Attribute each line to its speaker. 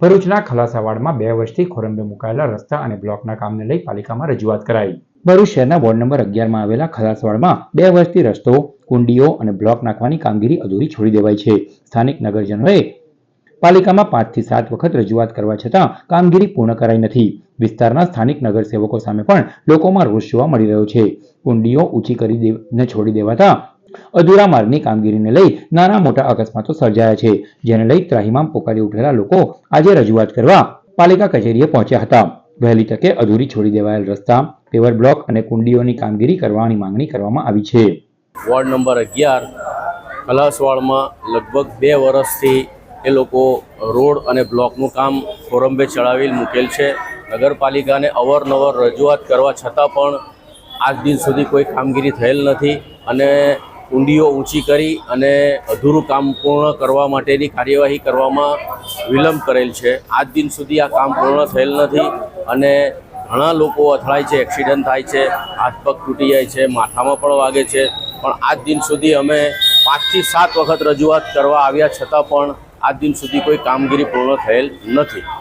Speaker 1: ભરૂચના ખલાસાવાડમાં 2 વર્ષથી ખોરંભે મુકાયેલા રસ્તા અને બ્લોકના કામને લઈ પાલિકામાં રજૂઆત કરાઈ। ભરૂચ શહેરના વોર્ડ નંબર 11માં આવેલા ખલાસવાડમાં 2 વર્ષથી રસ્તો, કુંડીઓ અને બ્લોક નાખવાની કામગીરી અધૂરી છોડી દેવાઈ છે। સ્થાનિક નગરજનોએ પાલિકામાં 5 થી 7 વખત રજૂઆત કરવા છતાં કામગીરી પૂર્ણ કરાઈ નથી। વિસ્તારના સ્થાનિક નગરસેવકો સામે પણ લોકોમાં રોષ જોવા મળી રહ્યો છે। કુંડીઓ ઊંચી કરીને છોડી દેવાતા અધૂરા માર્ગની કામગીરીને લઈ નાના મોટા અકસ્માતો સર્જાયા છે, જેને લઈ ત્રાહિમામ પોકારી ઉઠેલા લોકો આજે રજૂઆત કરવા પાલિકા કચેરીએ પહોંચ્યા હતા। વહેલી તકે અધૂરી છોડી દેવાયેલ રસ્તા, પેવર બ્લોક અને કુંડીઓની કામગીરી કરવાની માંગણી કરવામાં આવી છે।
Speaker 2: વોર્ડ નંબર 11 ખલાસવાડમાં લગભગ 2 વર્ષથી એ લોકો રોડ અને બ્લોકનું કામ ખોરંભે ચડાવી મૂકેલ છે। નગરપાલિકાને અવારનવાર રજૂઆત કરવા છતાં પણ આજ દિન સુધી કોઈ કામગીરી થયેલ નથી અને કુંડીઓ ઊંચી કરી અને અધૂરું કામ પૂર્ણ કરવા માટેની કાર્યવાહી કરવામાં વિલંબ કરેલ છે। આજ દિન સુધી આ કામ પૂર્ણ થયેલ નથી અને ઘણા લોકો અથડાય છે, એક્સિડન્ટ થાય છે, હાથ પગ તૂટી જાય છે, માથામાં પણ વાગે છે। પણ આજ દિન સુધી અમે 5 થી 7 વખત રજૂઆત કરવા આવ્યા છતાં પણ આજ દિન સુધી કોઈ કામગીરી પૂર્ણ થયેલ નથી।